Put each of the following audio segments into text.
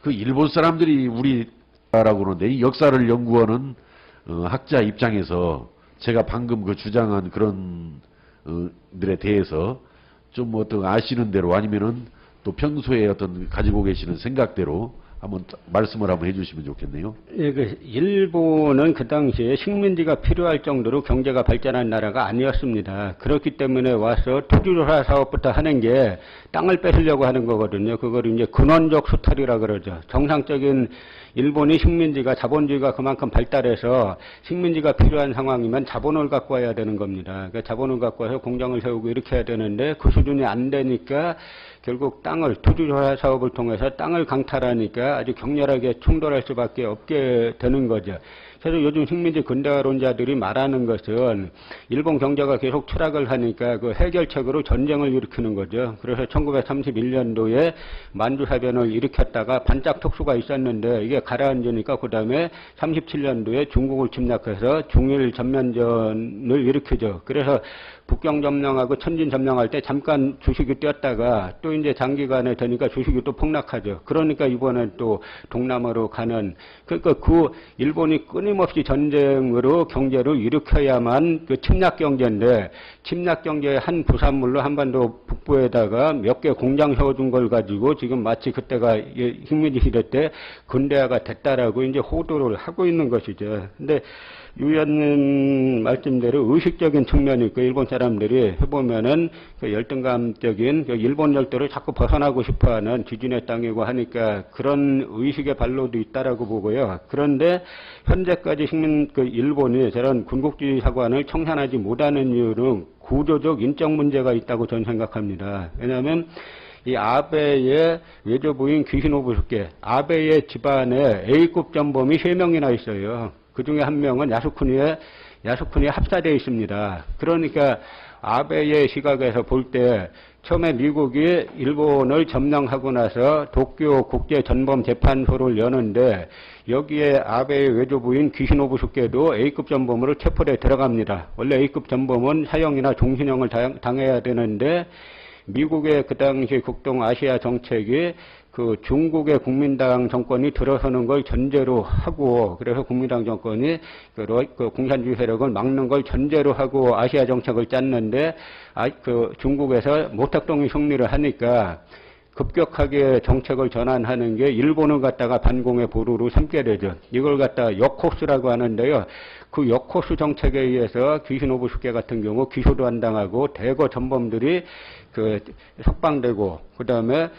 그 일본 사람들이 우리라고 그러는데 이 역사를 연구하는 학자 입장에서 제가 방금 그 주장한 그런 들에 대해서 좀 어떤 아시는 대로 아니면은 또 평소에 어떤 가지고 계시는 생각대로 한번 말씀을 한번 해주시면 좋겠네요. 예, 일본은 그 당시에 식민지가 필요할 정도로 경제가 발전한 나라가 아니었습니다. 그렇기 때문에 와서 토지조사 사업부터 하는 게 땅을 뺏으려고 하는 거거든요. 그걸 이제 근원적 수탈이라 그러죠. 정상적인 일본이 식민지가 자본주의가 그만큼 발달해서 식민지가 필요한 상황이면 자본을 갖고 와야 되는 겁니다. 그러니까 자본을 갖고 와서 공장을 세우고 이렇게 해야 되는데 그 수준이 안 되니까 결국 땅을 토지조사 사업을 통해서 땅을 강탈하니까 아주 격렬하게 충돌할 수밖에 없게 되는 거죠. 그래서 요즘 식민지 근대화론자들이 말하는 것은 일본 경제가 계속 추락을 하니까 그 해결책으로 전쟁을 일으키는 거죠. 그래서 1931년도에 만주사변을 일으켰다가 반짝 특수가 있었는데 이게 가라앉으니까 그 다음에 37년도에 중국을 침략해서 중일 전면전을 일으키죠. 그래서 북경 점령하고 천진 점령할 때 잠깐 주식이 뛰었다가 또 이제 장기간에 되니까 주식이 또 폭락하죠. 그러니까 이번엔 또 동남아로 가는, 그러니까 그 일본이 끊임없이 전쟁으로 경제를 일으켜야만 그 침략 경제인데, 침략 경제의 한 부산물로 한반도 북부에다가 몇 개 공장 세워준 걸 가지고 지금 마치 그때가 식민지 시대 때 근대화가 됐다라고 이제 호도를 하고 있는 것이죠. 근데 유 의원님 말씀대로 의식적인 측면이 있고, 일본 사람들이 해보면은 그 열등감적인 그 일본 열도를 자꾸 벗어나고 싶어 하는 지진의 땅이고 하니까 그런 의식의 발로도 있다라고 보고요. 그런데 현재까지 일본이 저런 군국주의 사관을 청산하지 못하는 이유는 구조적 인적 문제가 있다고 저는 생각합니다. 왜냐하면 이 아베의 외조부인 기시노부스케, 아베의 집안에 A급 전범이 3명이나 있어요. 그 중에 한 명은 야스쿠니에 합사되어 있습니다. 그러니까 아베의 시각에서 볼 때 처음에 미국이 일본을 점령하고 나서 도쿄 국제전범재판소를 여는데 여기에 아베의 외조부인 기시노부스케도 A급 전범으로 체포돼 들어갑니다. 원래 A급 전범은 사형이나 종신형을 당해야 되는데 미국의 그 당시 국동아시아 정책이 그 중국의 국민당 정권이 들어서는 걸 전제로 하고, 그래서 국민당 정권이 그 공산주의 세력을 막는 걸 전제로 하고 아시아 정책을 짰는데, 그 중국에서 모택동이 승리를 하니까 급격하게 정책을 전환하는 게 일본을 갖다가 반공의 보루로 삼게 되죠. 이걸 갖다가 역코스라고 하는데요. 그 역코스 정책에 의해서 기시노부스케 같은 경우 기소도 안 당하고 대거 전범들이 그 석방되고, 그 다음에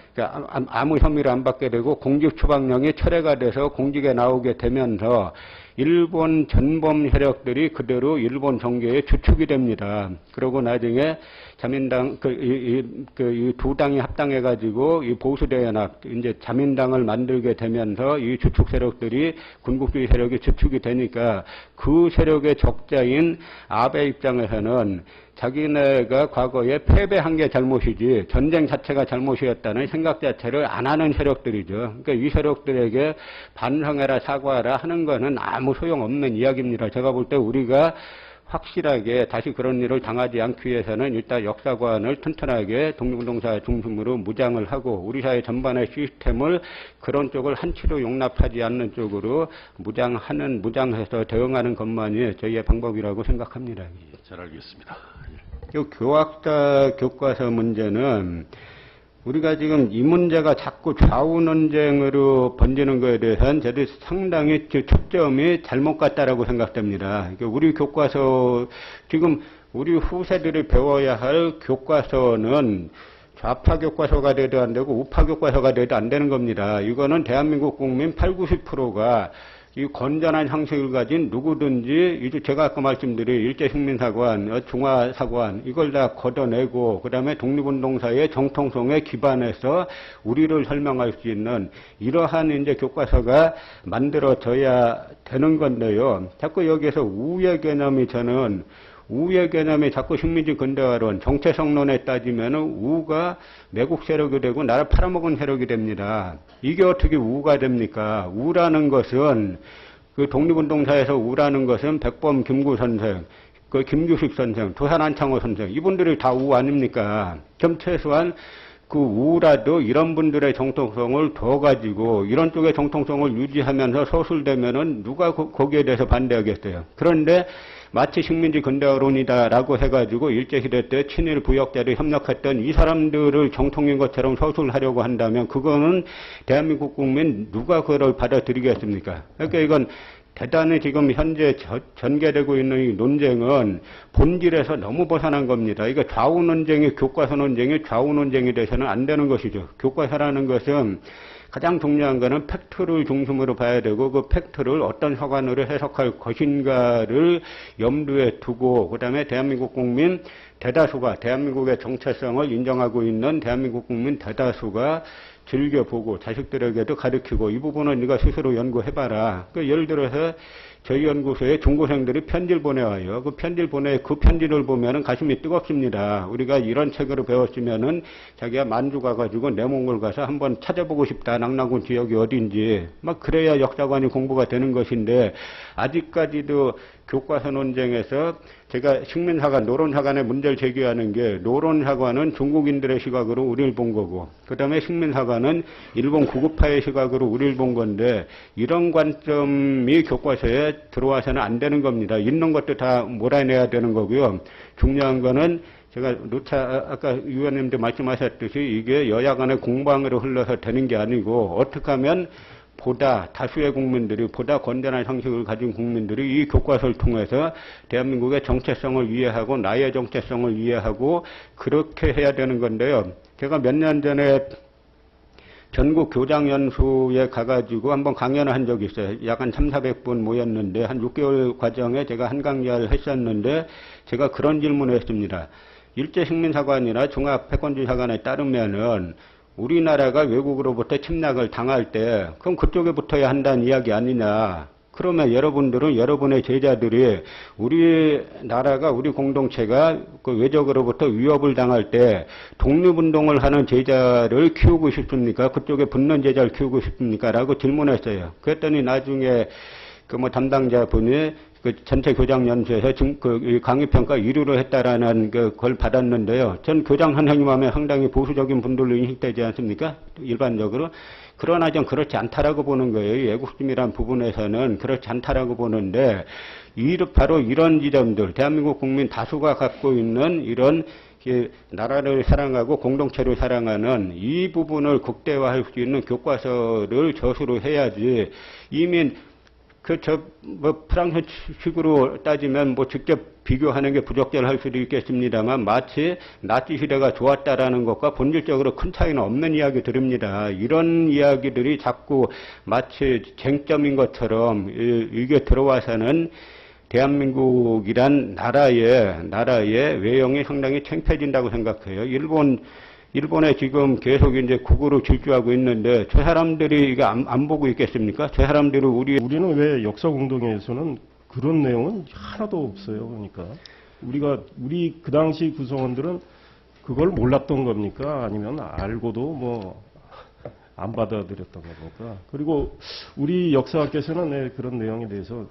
아무 혐의를 안 받게 되고 공직 추방령이 철회가 돼서 공직에 나오게 되면서 일본 전범 세력들이 그대로 일본 정계의 주축이 됩니다. 그러고 나중에 자민당 이 두 당이 합당해가지고 이 보수대연합 이제 자민당을 만들게 되면서 이 주축 세력들이 군국주의 세력의 주축이 되니까 그 세력의 적자인 아베 입장에서는 자기네가 과거에 패배한 게 잘못이지 전쟁 자체가 잘못이었다는 생각 자체를 안 하는 세력들이죠. 그러니까 이 세력들에게 반성해라 사과하라 하는 거는 아무 소용없는 이야기입니다. 제가 볼 때 우리가 확실하게 다시 그런 일을 당하지 않기 위해서는 일단 역사관을 튼튼하게 독립운동사 중심으로 무장을 하고 우리 사회 전반의 시스템을 그런 쪽을 한치로 용납하지 않는 쪽으로 무장해서 대응하는 것만이 저희의 방법이라고 생각합니다. 잘 알겠습니다. 교학사 교과서 문제는 우리가 지금 이 문제가 자꾸 좌우 논쟁으로 번지는 것에 대해서는 저도 상당히 초점이 잘못 갔다라고 생각됩니다. 우리 교과서, 지금 우리 후세들이 배워야 할 교과서는 좌파 교과서가 돼도 안 되고 우파 교과서가 돼도 안 되는 겁니다. 이거는 대한민국 국민 80, 90%가 이 건전한 상식을 가진 누구든지, 이제 제가 아까 말씀드린 일제식민사관, 중화사관, 이걸 다 걷어내고, 그 다음에 독립운동사의 정통성에 기반해서 우리를 설명할 수 있는 이러한 이제 교과서가 만들어져야 되는 건데요. 자꾸 여기에서 우의 개념이 저는 우의 개념이 자꾸 식민지 근대화론, 정체성론에 따지면은 우가 매국 세력이 되고 나라 팔아먹은 세력이 됩니다. 이게 어떻게 우가 됩니까? 우라는 것은 그 독립운동사에서 우라는 것은 백범 김구 선생, 그 김규식 선생, 도산 안창호 선생, 이분들이 다 우 아닙니까? 좀 최소한 그 우라도 이런 분들의 정통성을 둬가지고 이런 쪽의 정통성을 유지하면서 서술되면은 누가 거기에 대해서 반대하겠어요. 그런데 마치 식민지 근대화론이다라고 해가지고 일제시대 때 친일 부역자들이 협력했던 이 사람들을 정통인 것처럼 서술하려고 한다면 그거는 대한민국 국민 누가 그걸 받아들이겠습니까? 그러니까 이건 대단히 지금 현재 전개되고 있는 이 논쟁은 본질에서 너무 벗어난 겁니다. 이거 좌우 논쟁이 교과서 논쟁이 좌우 논쟁이 돼서는 안 되는 것이죠. 교과서라는 것은 가장 중요한 것은 팩트를 중심으로 봐야 되고 그 팩트를 어떤 서관으로 해석할 것인가를 염두에 두고 그다음에 대한민국 국민 대다수가 대한민국의 정체성을 인정하고 있는 대한민국 국민 대다수가 즐겨보고 자식들에게도 가르치고 이 부분은 네가 스스로 연구해봐라. 예를 들어서 저희 연구소에 중고생들이 편지를 보내와요. 그 편지를 보면은 가슴이 뜨겁습니다. 우리가 이런 책으로 배웠으면은 자기가 만주 가가지고 내몽골 가서 한번 찾아보고 싶다. 낙랑군 지역이 어딘지. 막 그래야 역사관이 공부가 되는 것인데 아직까지도 교과서 논쟁에서 제가 식민사관, 노론사관의 문제를 제기하는 게 노론사관은 중국인들의 시각으로 우리를 본 거고 그 다음에 식민사관은 일본 구급파의 시각으로 우리를 본 건데 이런 관점이 교과서에 들어와서는 안 되는 겁니다. 있는 것도 다 몰아내야 되는 거고요. 중요한 거는 제가 아까 의원님도 말씀하셨듯이 이게 여야 간의 공방으로 흘러서 되는 게 아니고 어떻게 하면 보다 다수의 국민들이 보다 건전한 상식을 가진 국민들이 이 교과서를 통해서 대한민국의 정체성을 이해하고 나의 정체성을 이해하고 그렇게 해야 되는 건데요. 제가 몇 년 전에 전국 교장연수에 가가지고 한번 강연을 한 적이 있어요. 약 한 300~400분 모였는데 한 6개월 과정에 제가 한 강좌를 했었는데 제가 그런 질문을 했습니다. 일제식민사관이나 종합패권주의사관에 따르면은 우리나라가 외국으로부터 침략을 당할 때 그럼 그쪽에 붙어야 한다는 이야기 아니냐. 그러면 여러분들은 여러분의 제자들이 우리나라가 우리 공동체가 그 외적으로부터 위협을 당할 때 독립운동을 하는 제자를 키우고 싶습니까? 그쪽에 붙는 제자를 키우고 싶습니까? 라고 질문했어요. 그랬더니 나중에 그 담당자분이 그 전체 교장 연수에서 지금 그 강의평가 1위를 했다라는 그걸 받았는데요. 전 교장 선생님 하면 상당히 보수적인 분들로 인식되지 않습니까? 일반적으로. 그러나 전 그렇지 않다라고 보는 거예요. 애국심이란 부분에서는 그렇지 않다라고 보는데, 바로 이런 지점들, 대한민국 국민 다수가 갖고 있는 이런 나라를 사랑하고 공동체를 사랑하는 이 부분을 극대화할 수 있는 교과서를 저수로 해야지, 이미 프랑스식으로 따지면 직접 비교하는 게 부적절할 수도 있겠습니다만 마치 나치 시대가 좋았다라는 것과 본질적으로 큰 차이는 없는 이야기 들입니다. 이런 이야기들이 자꾸 마치 쟁점인 것처럼 이게 들어와서는 대한민국이란 나라의 외형이 상당히 창피해진다고 생각해요. 일본에 지금 계속 이제 국으로 질주하고 있는데 저 사람들이 이거 안 보고 있겠습니까? 저 사람들은 우리는 왜 역사 공동회에서는 그런 내용은 하나도 없어요. 그러니까 우리 그 당시 구성원들은 그걸 몰랐던 겁니까? 아니면 알고도 안 받아들였던 겁니까? 그리고 우리 역사학께서는 그런 내용에 대해서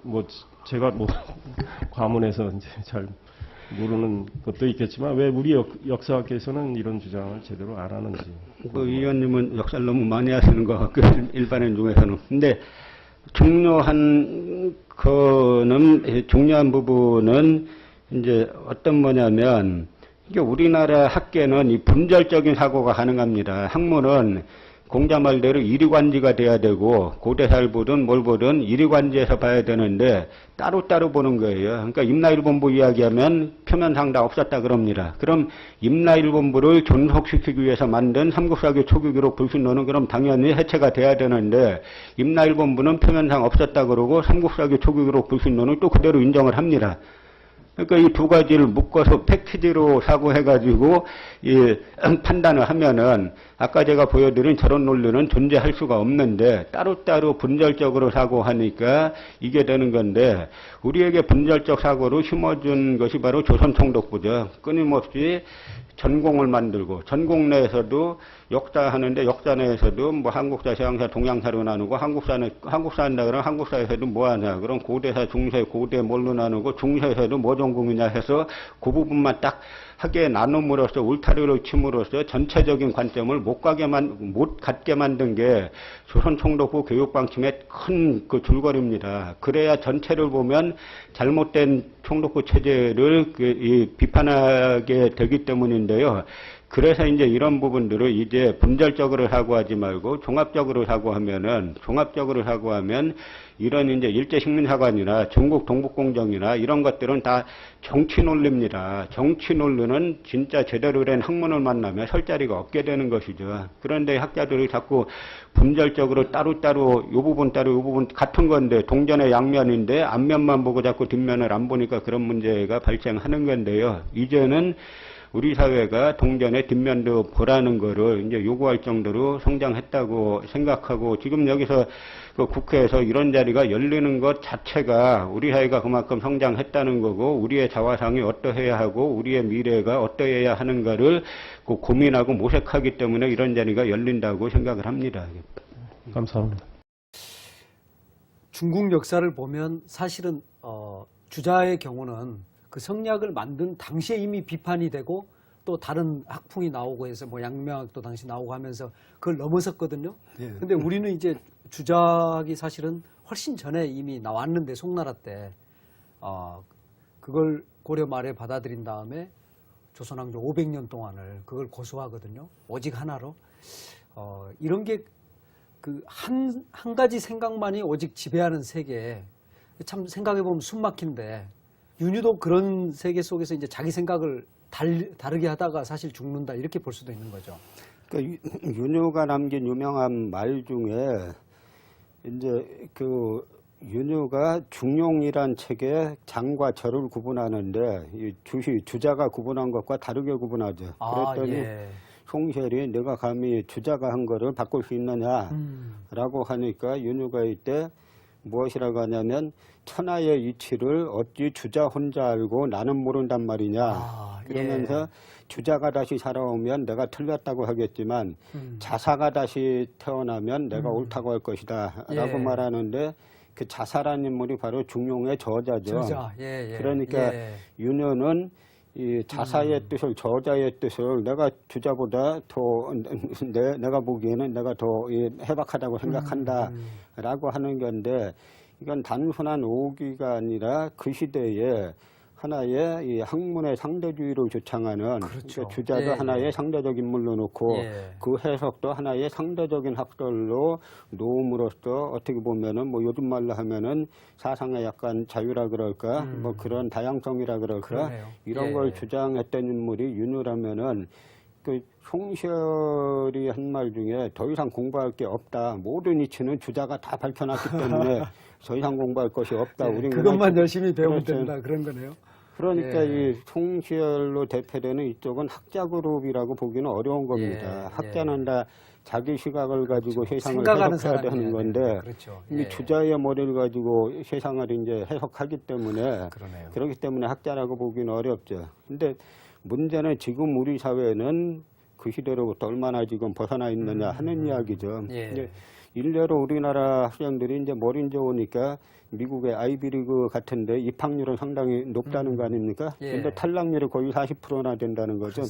제가 과문해서 이제 잘 모르는 것도 있겠지만 왜 우리 역사학께서는 이런 주장을 제대로 안 하는지. 의원님은 역사를 너무 많이 하시는 것 같고 일반인 중에서는. 근데 중요한 부분은 이제 어떤 뭐냐면 이게 우리나라 학계는 이 분절적인 사고가 가능합니다. 학문은 공자 말대로 이리관지가 돼야 되고 고대사를 보든 뭘 보든 이리관지에서 봐야 되는데 따로따로 보는 거예요. 그러니까 임나일본부 이야기하면 표면상 다 없었다 그럽니다. 그럼 임나일본부를 존속시키기 위해서 만든 삼국사기 초기기록 불신론은 그럼 당연히 해체가 돼야 되는데 임나일본부는 표면상 없었다 그러고 삼국사기 초기기록 불신론은 또 그대로 인정을 합니다. 그러니까 이 두 가지를 묶어서 패키지로 사고해가지고 판단을 하면은 아까 제가 보여드린 저런 논리는 존재할 수가 없는데 따로따로 분절적으로 사고하니까 이게 되는 건데 우리에게 분절적 사고로 심어준 것이 바로 조선총독부죠. 끊임없이 전공을 만들고 전공 내에서도 역사하는데 역사 내에서도 한국사, 서양사, 동양사로 나누고 한국사 한다 그러면 한국사에서도 뭐 하냐. 그럼 고대사, 중세, 고대 뭘로 나누고 중세에서도 뭐 전공이냐 해서 그 부분만 딱 하게 나눔으로써 울타리를 침으로써 전체적인 관점을 못 갖게 만든 게 조선 총독부 교육 방침의 큰 그 줄거리입니다. 그래야 전체를 보면 잘못된 총독부 체제를 비판하게 되기 때문인데요. 그래서 이제 이런 부분들을 이제 분절적으로 하고 하지 말고 종합적으로 하고 하면 이런 이제 일제식민사관이나 전국 동북공정이나 이런 것들은 다 정치 논리입니다. 정치 논리는 진짜 제대로 된 학문을 만나면 설 자리가 없게 되는 것이죠. 그런데 학자들이 자꾸 분절적으로 따로따로 요 부분 따로 요 부분 같은 건데 동전의 양면인데 앞면만 보고 자꾸 뒷면을 안 보니까 그런 문제가 발생하는 건데요. 이제는 우리 사회가 동전의 뒷면도 보라는 거를 이제 요구할 정도로 성장했다고 생각하고 지금 여기서 그 국회에서 이런 자리가 열리는 것 자체가 우리 사회가 그만큼 성장했다는 거고 우리의 자화상이 어떠해야 하고 우리의 미래가 어떠해야 하는가를 그 고민하고 모색하기 때문에 이런 자리가 열린다고 생각을 합니다. 감사합니다. 중국 역사를 보면 사실은 주자의 경우는 그 성리학을 만든 당시에 이미 비판이 되고 또 다른 학풍이 나오고 해서 뭐 양명학도 당시 나오고 하면서 그걸 넘어섰거든요. 근데 우리는 이제 주자학이 사실은 훨씬 전에 이미 나왔는데 송나라 때 그걸 고려 말에 받아들인 다음에 조선왕조 500년 동안을 그걸 고수하거든요. 오직 하나로 이런 게 그 한 가지 생각만이 오직 지배하는 세계 참 생각해 보면 숨 막힌데. 윤유도 그런 세계 속에서 이제 자기 생각을 다르게 하다가 사실 죽는다 이렇게 볼 수도 있는 거죠. 그러니까 윤유가 남긴 유명한 말 중에 이제 그 윤유가 중용이란 책에 장과 절을 구분하는데 이 주자가 구분한 것과 다르게 구분하죠. 그랬더니 송쉘이 내가 감히 주자가 한 거를 바꿀 수 있느냐라고 하니까 윤유가 이때 무엇이라고 하냐면 천하의 이치를 어찌 주자 혼자 알고 나는 모른단 말이냐. 그러면서 주자가 다시 살아오면 내가 틀렸다고 하겠지만 자사가 다시 태어나면 내가 옳다고 할 것이다 라고 말하는데 그 자사라는 인물이 바로 중용의 저자죠. 그러니까 윤유는 이 자사의 뜻을 저자의 뜻을 내가 주자보다 더 내가 보기에는 내가 더 해박하다고 생각한다라고 하는 건데 이건 단순한 오기가 아니라 그 시대에 하나의 이 학문의 상대주의를 주창하는 그러니까 주자도 하나의 상대적 인물로 놓고 그 해석도 하나의 상대적인 학설로 놓음으로써 어떻게 보면은 뭐 요즘 말로 하면은 사상의 약간 자유라 그럴까 뭐 그런 다양성이라 그럴까 이런 걸 주장했던 인물이 윤유라면은 그 송쉘이 한 말 중에 더 이상 공부할 게 없다. 모든 이치는 주자가 다 밝혀놨기 때문에 더 이상 공부할 것이 없다. 우리는 그것만 열심히 배우면 된다. 그런 거네요. 그러니까 이 송쉘로 대표되는 이쪽은 학자 그룹이라고 보기는 어려운 겁니다. 학자는 다 자기 시각을 가지고 세상을 해석해야 되는 건데 이 주자의 머리를 가지고 세상을 이제 해석하기 때문에 그렇기 때문에 학자라고 보기는 어렵죠. 근데 문제는 지금 우리 사회는 그 시대로부터 얼마나 지금 벗어나 있느냐 하는 이야기죠. 이제 일례로 우리나라 학생들이 이제 머린 좋으니까 미국의 아이비리그 같은데 입학률은 상당히 높다는 거 아닙니까? 근데 탈락률이 거의 40%나 된다는 거죠.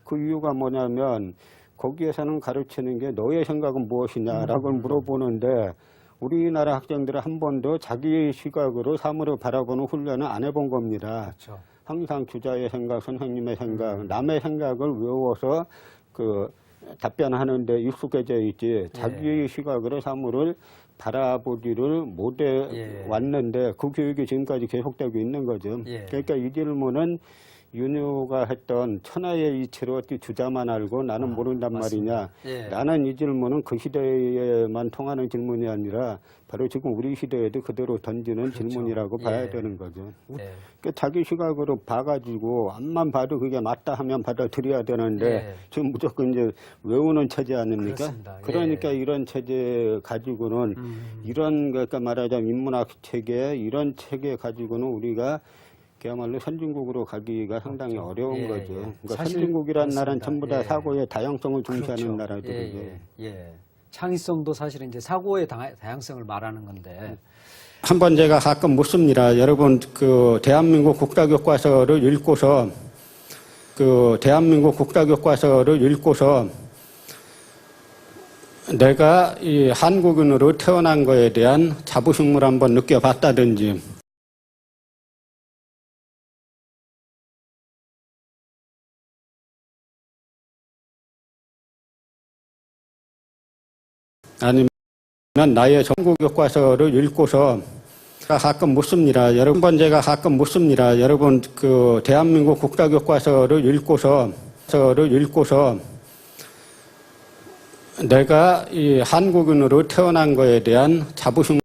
그 이유가 뭐냐면 거기에서는 가르치는 게 너의 생각은 무엇이냐라고 물어보는데 우리나라 학생들은 한 번도 자기 시각으로 사물을 바라보는 훈련을 안 해본 겁니다. 항상 주자의 생각, 선생님의 생각, 남의 생각을 외워서 그 답변하는데 익숙해져 있지 자기의 시각으로 사물을 바라보지를 못해 왔는데 그 교육이 지금까지 계속되고 있는 거죠. 그러니까 이 질문은 윤유가 했던 천하의 이치로 어떻게 주자만 알고 나는 모른단 말이냐. 라는 이 질문은 그 시대에만 통하는 질문이 아니라 바로 지금 우리 시대에도 그대로 던지는 질문이라고 봐야 되는 거죠. 그러니까 자기 시각으로 봐가지고 앞만 봐도 그게 맞다 하면 받아들여야 되는데 지금 무조건 이제 외우는 체제 아닙니까? 그러니까 이런 체제 가지고는 이런 그러니까 말하자면 인문학 체계 이런 체계 가지고는 우리가 그야말로 선진국으로 가기가 상당히 어려운 거죠. 그러니까 선진국이라는 나라는 전부 다 사고의 다양성을 중시하는 나라들이죠. 창의성도 사실은 이제 사고의 다양성을 말하는 건데 한번 제가 가끔 묻습니다. 여러분, 그 대한민국 국가교과서를 읽고서 내가 이 한국인으로 태어난 거에 대한 자부심을 한번 느껴봤다든지, 아니면 나의 전국 교과서를 읽고서 가끔 묻습니다. 여러분, 그 대한민국 국가교과서를 읽고서 내가 이 한국인으로 태어난 거에 대한 자부심